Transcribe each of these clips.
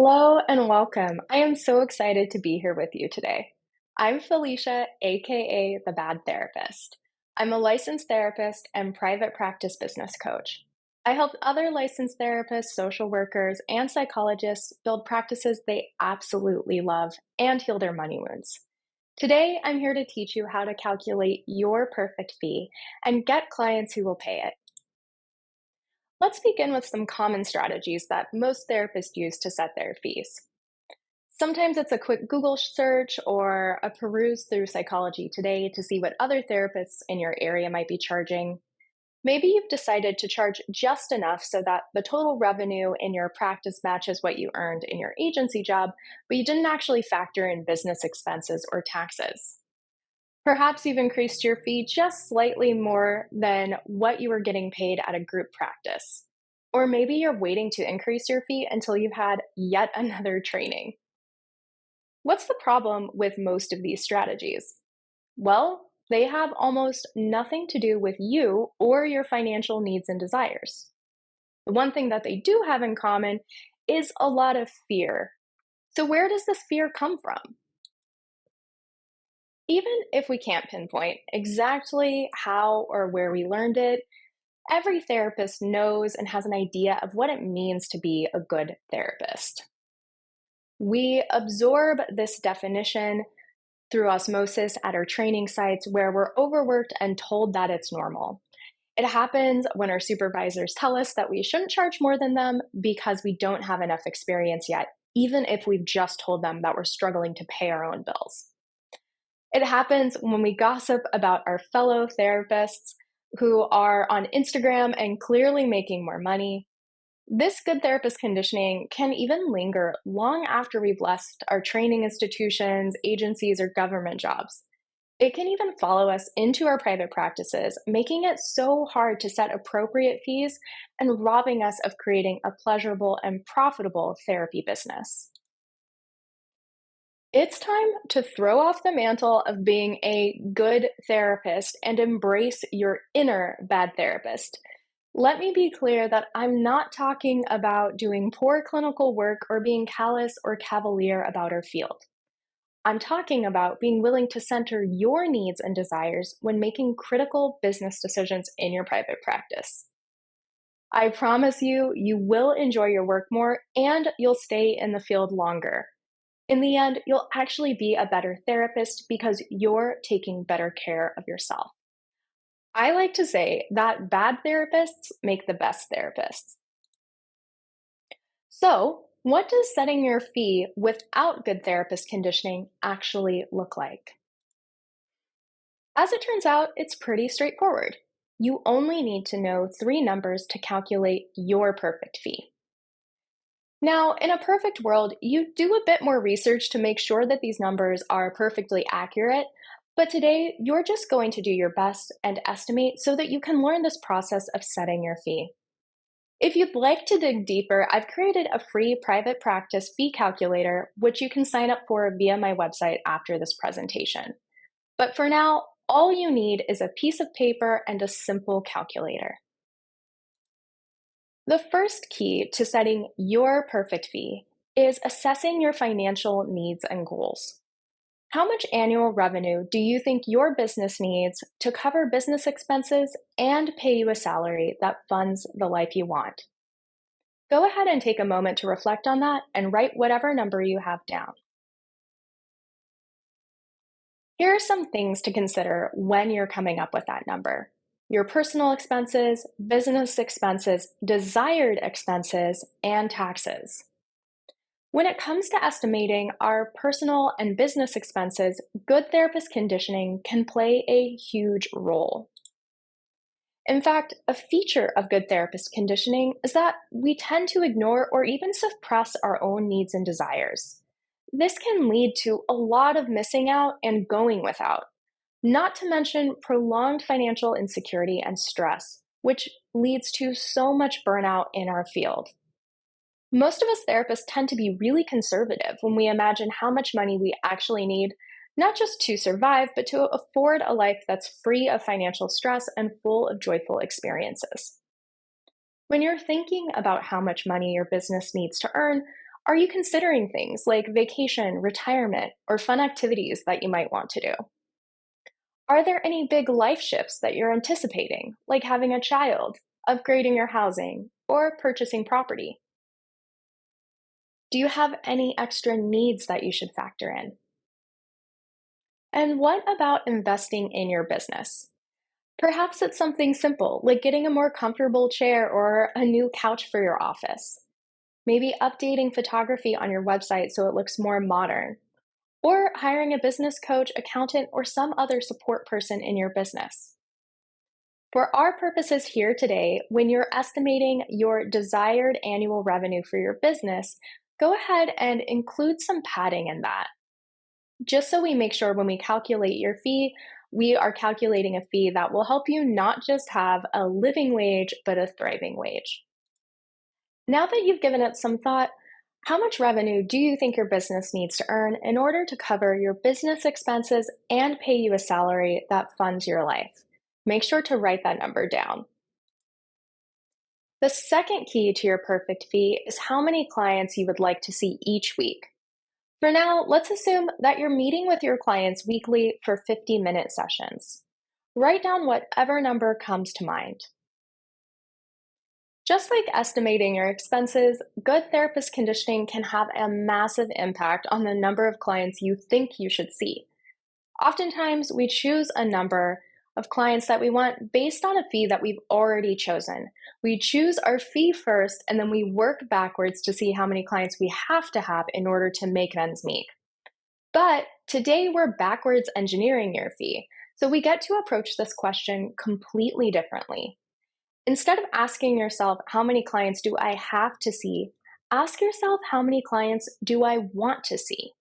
Hello and welcome. I am so excited to be here with you today. I'm Felicia, aka the Bad Therapist. I'm a licensed therapist and private practice business coach. I help other licensed therapists, social workers, and psychologists build practices they absolutely love and heal their money wounds. Today, I'm here to teach you how to calculate your perfect fee and get clients who will pay it. Let's begin with some common strategies that most therapists use to set their fees. Sometimes it's a quick Google search or a peruse through Psychology Today to see what other therapists in your area might be charging. Maybe you've decided to charge just enough so that the total revenue in your practice matches what you earned in your agency job, but you didn't actually factor in business expenses or taxes. Perhaps you've increased your fee just slightly more than what you were getting paid at a group practice. Or maybe you're waiting to increase your fee until you've had yet another training. What's the problem with most of these strategies? Well, they have almost nothing to do with you or your financial needs and desires. The one thing that they do have in common is a lot of fear. So, where does this fear come from? Even if we can't pinpoint exactly how or where we learned it, every therapist knows and has an idea of what it means to be a good therapist. We absorb this definition through osmosis at our training sites where we're overworked and told that it's normal. It happens when our supervisors tell us that we shouldn't charge more than them because we don't have enough experience yet, even if we've just told them that we're struggling to pay our own bills. It happens when we gossip about our fellow therapists who are on Instagram and clearly making more money. This good therapist conditioning can even linger long after we've left our training institutions, agencies, or government jobs. It can even follow us into our private practices, making it so hard to set appropriate fees and robbing us of creating a pleasurable and profitable therapy business. It's time to throw off the mantle of being a good therapist and embrace your inner bad therapist. Let me be clear that I'm not talking about doing poor clinical work or being callous or cavalier about our field. I'm talking about being willing to center your needs and desires when making critical business decisions in your private practice. I promise you, you will enjoy your work more and you'll stay in the field longer. In the end, you'll actually be a better therapist because you're taking better care of yourself. I like to say that bad therapists make the best therapists. So, what does setting your fee without good therapist conditioning actually look like? As it turns out, it's pretty straightforward. You only need to know three numbers to calculate your perfect fee. Now, in a perfect world, you do a bit more research to make sure that these numbers are perfectly accurate, but today you're just going to do your best and estimate so that you can learn this process of setting your fee. If you'd like to dig deeper, I've created a free private practice fee calculator, which you can sign up for via my website after this presentation. But for now, all you need is a piece of paper and a simple calculator. The first key to setting your perfect fee is assessing your financial needs and goals. How much annual revenue do you think your business needs to cover business expenses and pay you a salary that funds the life you want? Go ahead and take a moment to reflect on that and write whatever number you have down. Here are some things to consider when you're coming up with that number: your personal expenses, business expenses, desired expenses, and taxes. When it comes to estimating our personal and business expenses, good therapist conditioning can play a huge role. In fact, a feature of good therapist conditioning is that we tend to ignore or even suppress our own needs and desires. This can lead to a lot of missing out and going without, not to mention prolonged financial insecurity and stress, which leads to so much burnout in our field. Most of us therapists tend to be really conservative when we imagine how much money we actually need, not just to survive, but to afford a life that's free of financial stress and full of joyful experiences. When you're thinking about how much money your business needs to earn, Are you considering things like vacation, retirement, or fun activities that you might want to do? Are there any big life shifts that you're anticipating, like having a child, upgrading your housing, or purchasing property? Do you have any extra needs that you should factor in? And what about investing in your business? Perhaps it's something simple, like getting a more comfortable chair or a new couch for your office. Maybe updating photography on your website so it looks more modern, or hiring a business coach, accountant, or some other support person in your business. For our purposes here today, when you're estimating your desired annual revenue for your business, go ahead and include some padding in that, just so we make sure when we calculate your fee, we are calculating a fee that will help you not just have a living wage, but a thriving wage. Now that you've given it some thought, how much revenue do you think your business needs to earn in order to cover your business expenses and pay you a salary that funds your life? Make sure to write that number down. The second key to your perfect fee is how many clients you would like to see each week. For now, let's assume that you're meeting with your clients weekly for 50-minute sessions. Write down whatever number comes to mind. Just like estimating your expenses, good therapist conditioning can have a massive impact on the number of clients you think you should see. Oftentimes, we choose a number of clients that we want based on a fee that we've already chosen. We choose our fee first, and then we work backwards to see how many clients we have to have in order to make ends meet. But today, we're backwards engineering your fee, so we get to approach this question completely differently. Instead of asking yourself, how many clients do I have to see? Ask yourself, how many clients do I want to see?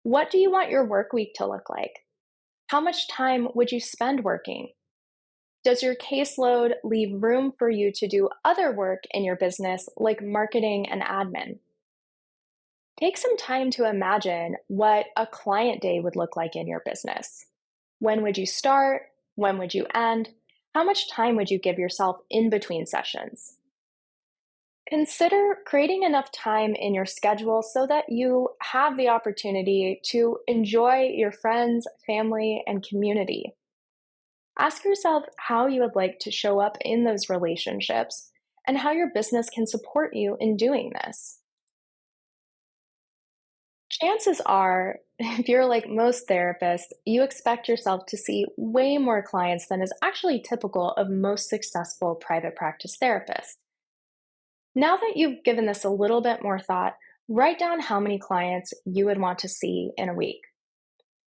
What do you want your work week to look like? How much time would you spend working? Does your caseload leave room for you to do other work in your business, like marketing and admin? Take some time to imagine what a client day would look like in your business. When would you start? When would you end? How much time would you give yourself in between sessions? Consider creating enough time in your schedule so that you have the opportunity to enjoy your friends, family, and community. Ask yourself how you would like to show up in those relationships and how your business can support you in doing this. Chances are, if you're like most therapists, you expect yourself to see way more clients than is actually typical of most successful private practice therapists. Now that you've given this a little bit more thought, write down how many clients you would want to see in a week.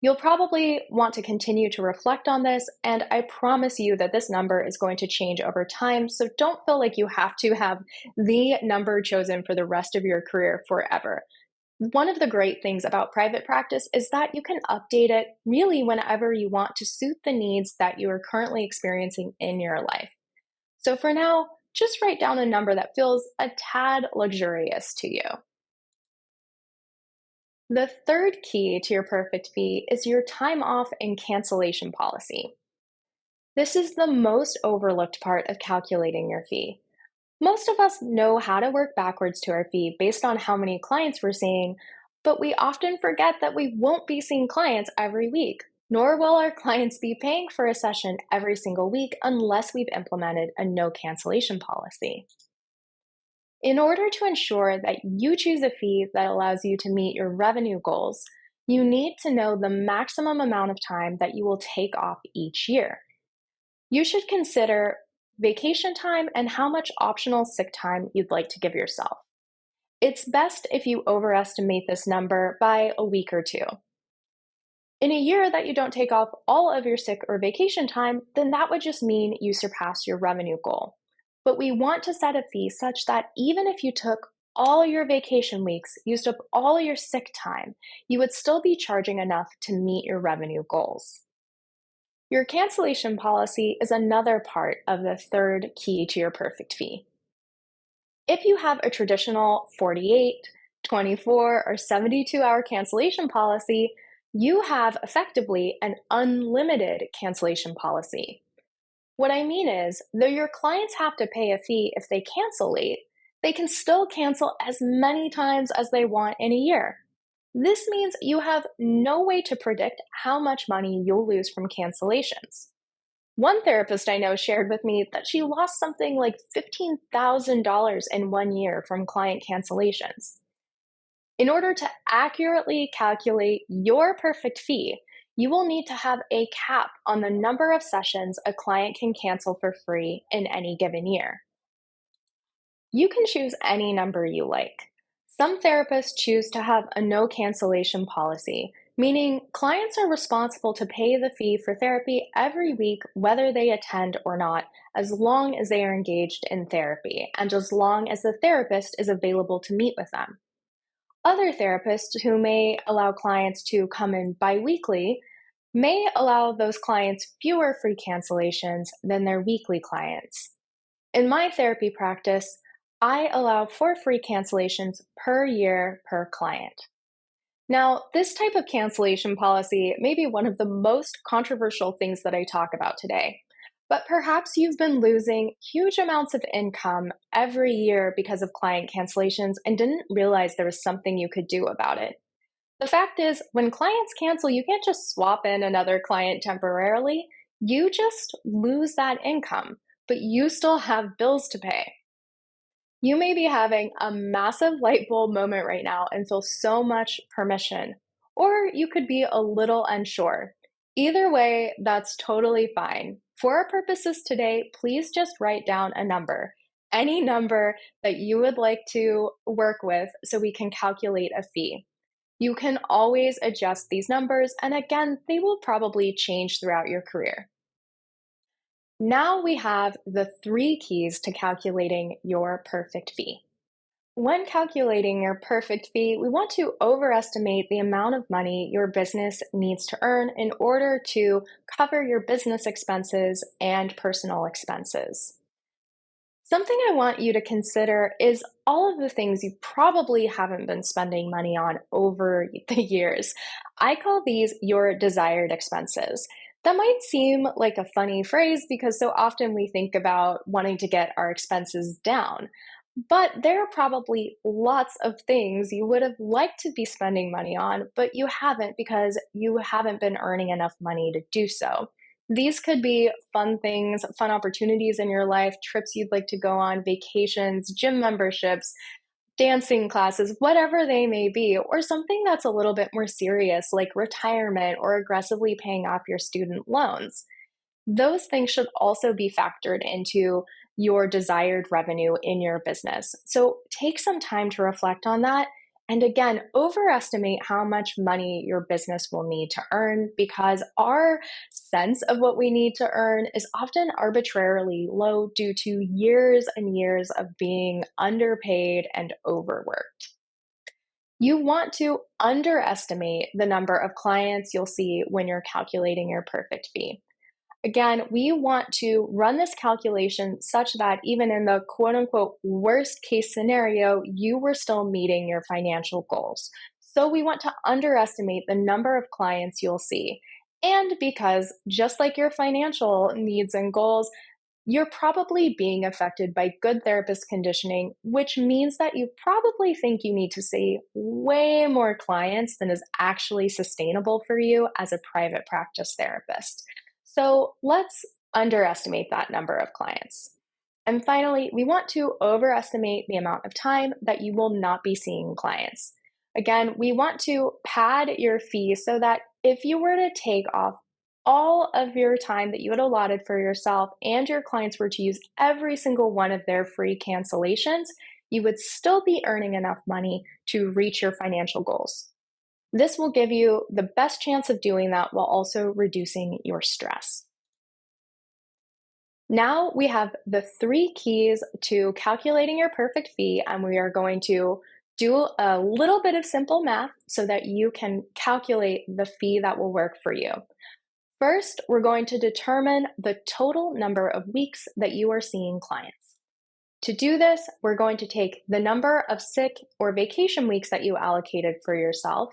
You'll probably want to continue to reflect on this, and I promise you that this number is going to change over time, so don't feel like you have to have the number chosen for the rest of your career forever. One of the great things about private practice is that you can update it really whenever you want to suit the needs that you are currently experiencing in your life. So for now, just write down a number that feels a tad luxurious to you. The third key to your perfect fee is your time off and cancellation policy. This is the most overlooked part of calculating your fee. Most of us know how to work backwards to our fee based on how many clients we're seeing, but we often forget that we won't be seeing clients every week, nor will our clients be paying for a session every single week unless we've implemented a no cancellation policy. In order to ensure that you choose a fee that allows you to meet your revenue goals, you need to know the maximum amount of time that you will take off each year. You should consider vacation time and how much optional sick time you'd like to give yourself. It's best if you overestimate this number by a week or two. In a year that you don't take off all of your sick or vacation time, then that would just mean you surpassed your revenue goal. But we want to set a fee such that even if you took all your vacation weeks, used up all your sick time, you would still be charging enough to meet your revenue goals. Your cancellation policy is another part of the third key to your perfect fee. If you have a traditional 48, 24, or 72-hour cancellation policy, you have effectively an unlimited cancellation policy. What I mean is, though your clients have to pay a fee if they cancel late, they can still cancel as many times as they want in a year. This means you have no way to predict how much money you'll lose from cancellations. One therapist I know shared with me that she lost something like $15,000 in 1 year from client cancellations. In order to accurately calculate your perfect fee, you will need to have a cap on the number of sessions a client can cancel for free in any given year. You can choose any number you like. Some therapists choose to have a no cancellation policy, meaning clients are responsible to pay the fee for therapy every week, whether they attend or not, as long as they are engaged in therapy and as long as the therapist is available to meet with them. Other therapists who may allow clients to come in biweekly may allow those clients fewer free cancellations than their weekly clients. In my therapy practice, I allow 4 free cancellations per year per client. Now, this type of cancellation policy may be one of the most controversial things that I talk about today, but perhaps you've been losing huge amounts of income every year because of client cancellations and didn't realize there was something you could do about it. The fact is, when clients cancel, you can't just swap in another client temporarily. You just lose that income, but you still have bills to pay. You may be having a massive light bulb moment right now and feel so much permission, or you could be a little unsure. Either way, that's totally fine. For our purposes today, please just write down a number, any number that you would like to work with so we can calculate a fee. You can always adjust these numbers, and again, they will probably change throughout your career. Now we have the 3 keys to calculating your perfect fee. When calculating your perfect fee, we want to overestimate the amount of money your business needs to earn in order to cover your business expenses and personal expenses. Something I want you to consider is all of the things you probably haven't been spending money on over the years. I call these your desired expenses. That might seem like a funny phrase because so often we think about wanting to get our expenses down. But there are probably lots of things you would have liked to be spending money on, but you haven't because you haven't been earning enough money to do so. These could be fun things, fun opportunities in your life, trips you'd like to go on, vacations, gym memberships, dancing classes, whatever they may be, or something that's a little bit more serious, like retirement or aggressively paying off your student loans. Those things should also be factored into your desired revenue in your business. So take some time to reflect on that. And again, overestimate how much money your business will need to earn because our sense of what we need to earn is often arbitrarily low due to years and years of being underpaid and overworked. You want to underestimate the number of clients you'll see when you're calculating your perfect fee. Again, we want to run this calculation such that even in the quote unquote worst case scenario, you were still meeting your financial goals. So we want to underestimate the number of clients you'll see. And because just like your financial needs and goals, you're probably being affected by good therapist conditioning, which means that you probably think you need to see way more clients than is actually sustainable for you as a private practice therapist. So let's underestimate that number of clients. And finally, we want to overestimate the amount of time that you will not be seeing clients. Again, we want to pad your fee so that if you were to take off all of your time that you had allotted for yourself and your clients were to use every single one of their free cancellations, you would still be earning enough money to reach your financial goals. This will give you the best chance of doing that while also reducing your stress. Now we have the 3 keys to calculating your perfect fee, and we are going to do a little bit of simple math so that you can calculate the fee that will work for you. First, we're going to determine the total number of weeks that you are seeing clients. To do this, we're going to take the number of sick or vacation weeks that you allocated for yourself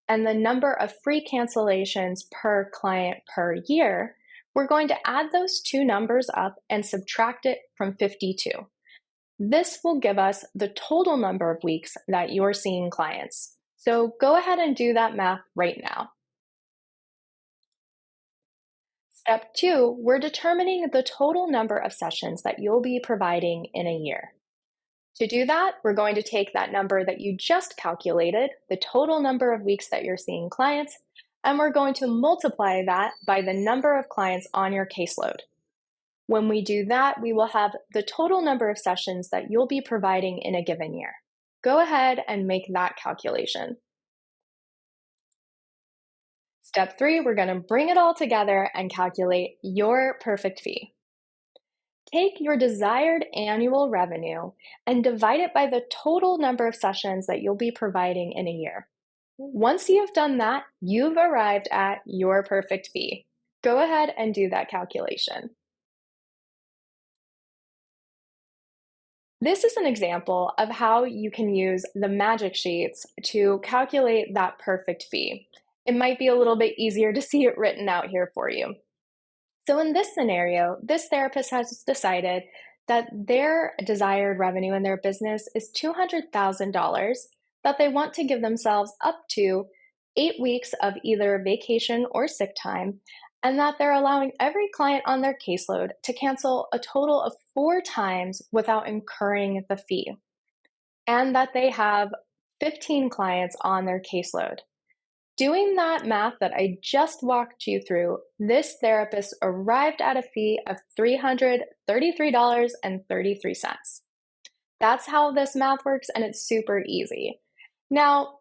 and the number of free cancellations per client per year. We're going to add those two numbers up and subtract it from 52. This will give us the total number of weeks that you're seeing clients. So go ahead and do that math right now. Step two, we're determining the total number of sessions that you'll be providing in a year. To do that, we're going to take that number that you just calculated, the total number of weeks that you're seeing clients, and we're going to multiply that by the number of clients on your caseload. When we do that, we will have the total number of sessions that you'll be providing in a given year. Go ahead and make that calculation. Step three, we're going to bring it all together and calculate your perfect fee. Take your desired annual revenue and divide it by the total number of sessions that you'll be providing in a year. Once you've done that, you've arrived at your perfect fee. Go ahead and do that calculation. This is an example of how you can use the magic sheets to calculate that perfect fee. It might be a little bit easier to see it written out here for you. So in this scenario, this therapist has decided that their desired revenue in their business is $200,000, that they want to give themselves up to 8 weeks of either vacation or sick time, and that they're allowing every client on their caseload to cancel a total of 4 times without incurring the fee, and that they have 15 clients on their caseload. Doing that math that I just walked you through, this therapist arrived at a fee of $333.33. That's how this math works, and it's super easy. Now,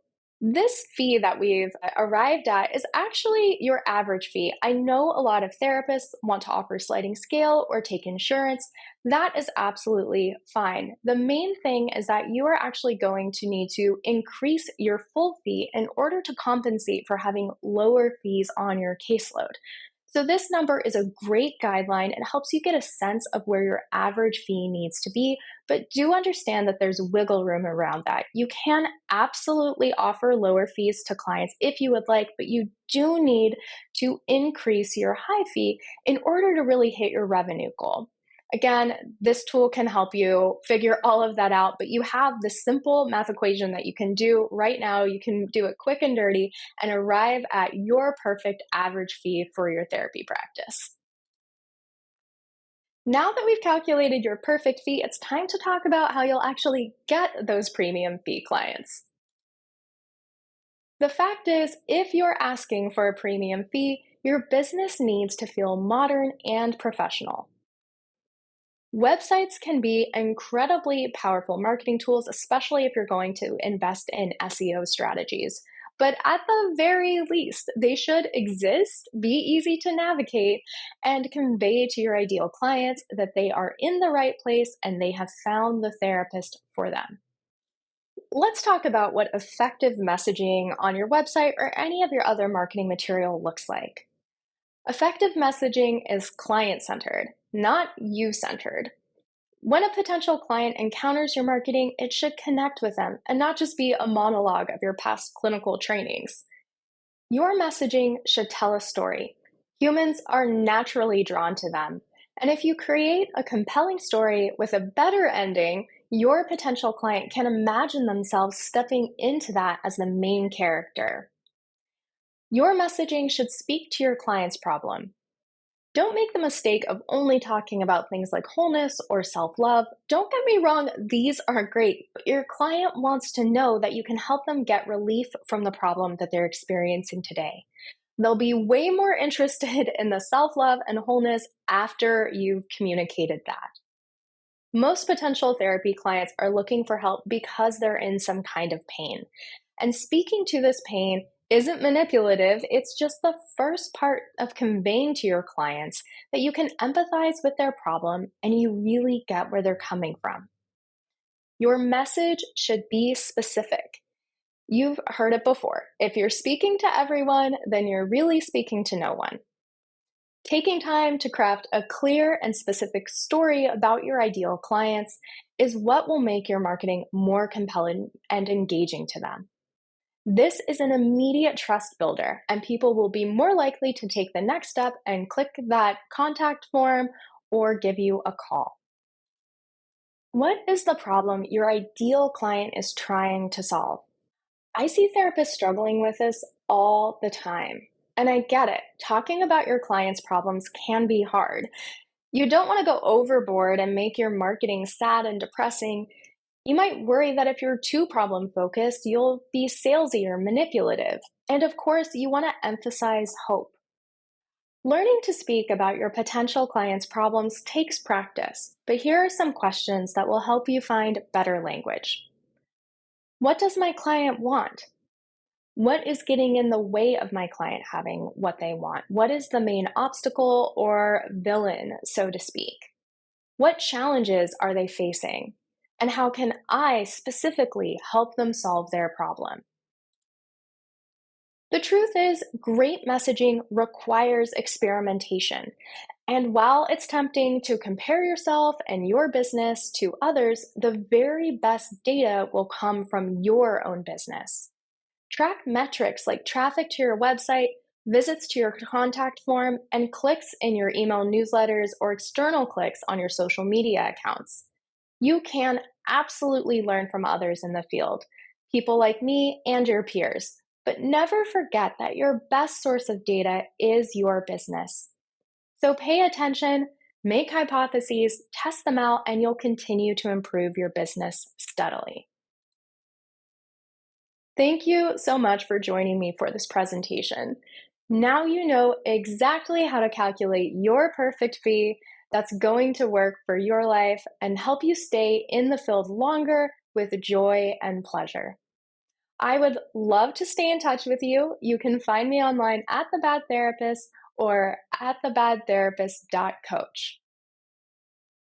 this fee that we've arrived at is actually your average fee. I know a lot of therapists want to offer sliding scale or take insurance. That is absolutely fine. The main thing is that you are actually going to need to increase your full fee in order to compensate for having lower fees on your caseload. So this number is a great guideline. It helps you get a sense of where your average fee needs to be, but do understand that there's wiggle room around that. You can absolutely offer lower fees to clients if you would like, but you do need to increase your high fee in order to really hit your revenue goal. Again, this tool can help you figure all of that out, but you have the simple math equation that you can do right now. You can do it quick and dirty and arrive at your perfect average fee for your therapy practice. Now that we've calculated your perfect fee, it's time to talk about how you'll actually get those premium fee clients. The fact is, if you're asking for a premium fee, your business needs to feel modern and professional. Websites can be incredibly powerful marketing tools, especially if you're going to invest in SEO strategies. But at the very least, they should exist, be easy to navigate, and convey to your ideal clients that they are in the right place and they have found the therapist for them. Let's talk about what effective messaging on your website or any of your other marketing material looks like. Effective messaging is client centered, not you centered. When a potential client encounters your marketing, it should connect with them and not just be a monologue of your past clinical trainings. Your messaging should tell a story. Humans are naturally drawn to them. And if you create a compelling story with a better ending, your potential client can imagine themselves stepping into that as the main character. Your messaging should speak to your client's problem. Don't make the mistake of only talking about things like wholeness or self love. Don't get me wrong, these are great, but your client wants to know that you can help them get relief from the problem that they're experiencing today. They'll be way more interested in the self love and wholeness after you've communicated that. Most potential therapy clients are looking for help because they're in some kind of pain. And speaking to this pain isn't manipulative, it's just the first part of conveying to your clients that you can empathize with their problem and you really get where they're coming from. Your message should be specific. You've heard it before. If you're speaking to everyone, then you're really speaking to no one. Taking time to craft a clear and specific story about your ideal clients is what will make your marketing more compelling and engaging to them. This is an immediate trust builder, and people will be more likely to take the next step and click that contact form or give you a call. What is the problem your ideal client is trying to solve? I see therapists struggling with this all the time. And I get it. Talking about your client's problems can be hard. You don't want to go overboard and make your marketing sad and depressing. You might worry that if you're too problem focused, you'll be salesy or manipulative. And of course, you want to emphasize hope. Learning to speak about your potential client's problems takes practice, but here are some questions that will help you find better language. What does my client want? What is getting in the way of my client having what they want? What is the main obstacle or villain, so to speak? What challenges are they facing? And how can I specifically help them solve their problem? The truth is, great messaging requires experimentation. And while it's tempting to compare yourself and your business to others, the very best data will come from your own business. Track metrics like traffic to your website, visits to your contact form, and clicks in your email newsletters or external clicks on your social media accounts. You can absolutely learn from others in the field, people like me and your peers, but never forget that your best source of data is your business. So pay attention, make hypotheses, test them out, and you'll continue to improve your business steadily. Thank you so much for joining me for this presentation. Now you know exactly how to calculate your perfect fee that's going to work for your life and help you stay in the field longer with joy and pleasure. I would love to stay in touch with you. You can find me online at The Bad Therapist or at thebadtherapist.coach.